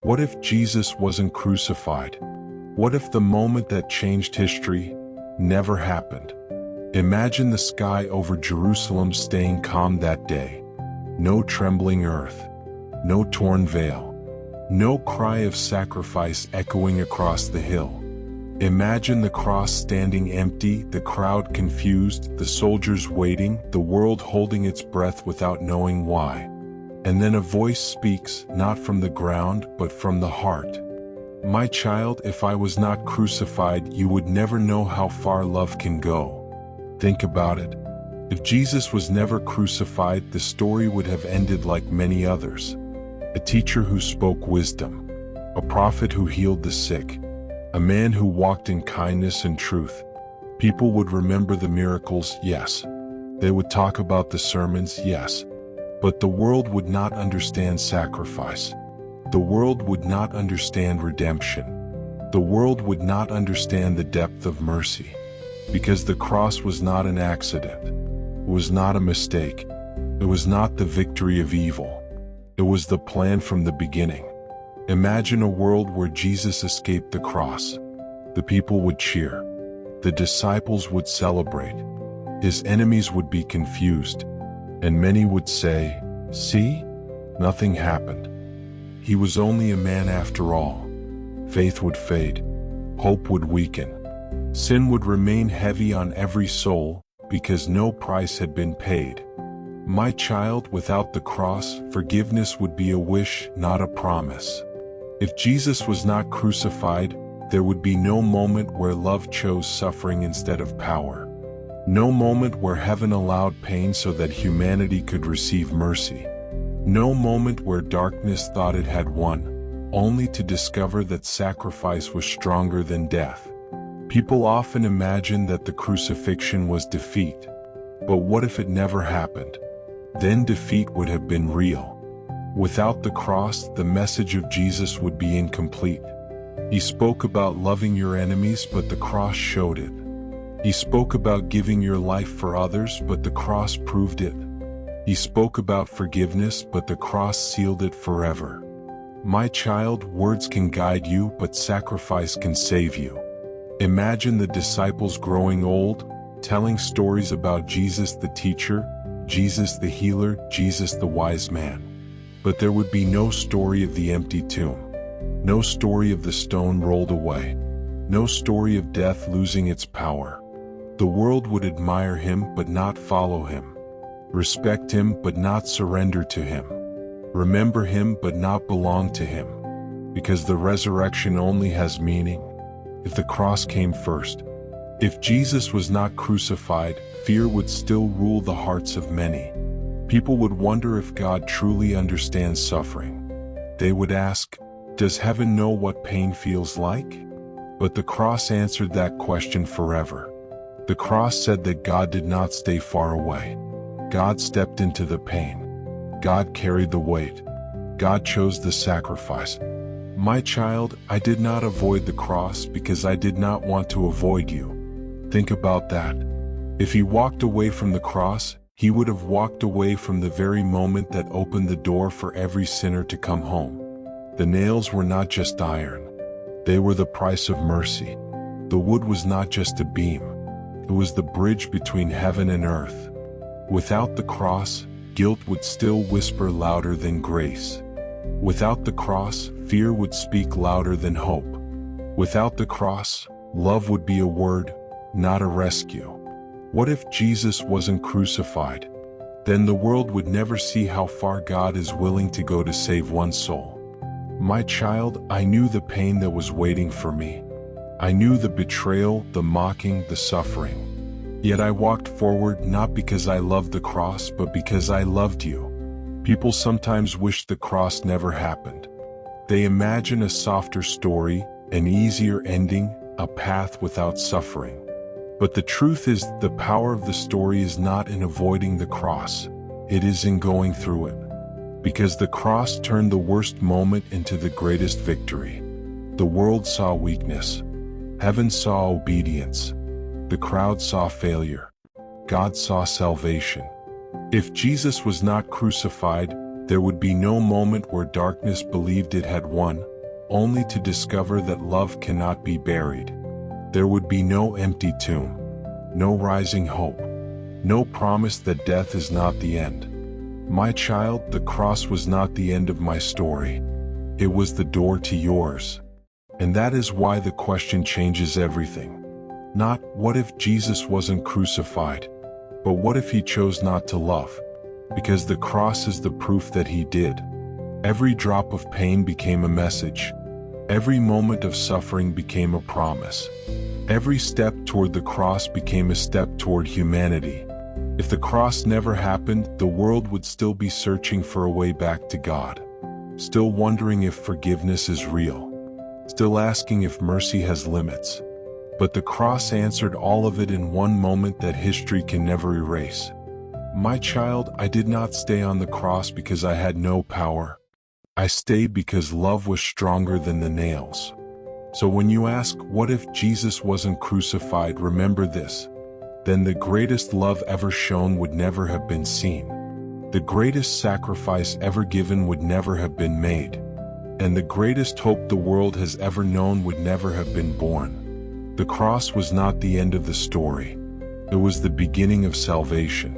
What if Jesus wasn't crucified? What if the moment that changed history never happened? Imagine the sky over Jerusalem staying calm that day. No trembling earth, no torn veil, no cry of sacrifice echoing across the hill. Imagine the cross standing empty, the crowd confused, the soldiers waiting, the world holding its breath without knowing why. And then a voice speaks, not from the ground, but from the heart. My child, if I was not crucified, you would never know how far love can go. Think about it. If Jesus was never crucified, the story would have ended like many others. A teacher who spoke wisdom, a prophet who healed the sick, a man who walked in kindness and truth. People would remember the miracles, yes. They would talk about the sermons, yes. But the world would not understand sacrifice. The world would not understand redemption. The world would not understand the depth of mercy. Because the cross was not an accident. It was not a mistake. It was not the victory of evil. It was the plan from the beginning. Imagine a world where Jesus escaped the cross. The people would cheer. The disciples would celebrate. His enemies would be confused. And many would say, "See? Nothing happened. He was only a man after all." Faith would fade. Hope would weaken. Sin would remain heavy on every soul because no price had been paid. My child, without the cross, forgiveness would be a wish, not a promise. If Jesus was not crucified, there would be no moment where love chose suffering instead of power. No moment where heaven allowed pain so that humanity could receive mercy. No moment where darkness thought it had won, only to discover that sacrifice was stronger than death. People often imagine that the crucifixion was defeat. But what if it never happened? Then defeat would have been real. Without the cross, the message of Jesus would be incomplete. He spoke about loving your enemies, but the cross showed it. He spoke about giving your life for others, but the cross proved it. He spoke about forgiveness, but the cross sealed it forever. My child, words can guide you, but sacrifice can save you. Imagine the disciples growing old, telling stories about Jesus the teacher, Jesus the healer, Jesus the wise man. But there would be no story of the empty tomb. No story of the stone rolled away. No story of death losing its power. The world would admire him but not follow him. Respect him but not surrender to him. Remember him but not belong to him. Because the resurrection only has meaning if the cross came first. If Jesus was not crucified, fear would still rule the hearts of many. People would wonder if God truly understands suffering. They would ask, does heaven know what pain feels like? But the cross answered that question forever. The cross said that God did not stay far away. God stepped into the pain. God carried the weight. God chose the sacrifice. My child, I did not avoid the cross because I did not want to avoid you. Think about that. If he walked away from the cross, he would have walked away from the very moment that opened the door for every sinner to come home. The nails were not just iron. They were the price of mercy. The wood was not just a beam. It was the bridge between heaven and earth. Without the cross, guilt would still whisper louder than grace. Without the cross, fear would speak louder than hope. Without the cross, love would be a word, not a rescue. What if Jesus wasn't crucified? Then the world would never see how far God is willing to go to save one soul. My child, I knew the pain that was waiting for me. I knew the betrayal, the mocking, the suffering. Yet I walked forward not because I loved the cross, but because I loved you. People sometimes wish the cross never happened. They imagine a softer story, an easier ending, a path without suffering. But the truth is, the power of the story is not in avoiding the cross. It is in going through it. Because the cross turned the worst moment into the greatest victory. The world saw weakness. Heaven saw obedience. The crowd saw failure. God saw salvation. If Jesus was not crucified, there would be no moment where darkness believed it had won, only to discover that love cannot be buried. There would be no empty tomb, no rising hope, no promise that death is not the end. My child, the cross was not the end of my story. It was the door to yours. And that is why the question changes everything. Not, what if Jesus wasn't crucified? But what if he chose not to love? Because the cross is the proof that he did. Every drop of pain became a message. Every moment of suffering became a promise. Every step toward the cross became a step toward humanity. If the cross never happened, the world would still be searching for a way back to God. Still wondering if forgiveness is real. Still asking if mercy has limits. But the cross answered all of it in one moment that history can never erase. My child, I did not stay on the cross because I had no power. I stayed because love was stronger than the nails. So when you ask, what if Jesus wasn't crucified, remember this. Then the greatest love ever shown would never have been seen. The greatest sacrifice ever given would never have been made. And the greatest hope the world has ever known would never have been born. The cross was not the end of the story. It was the beginning of salvation.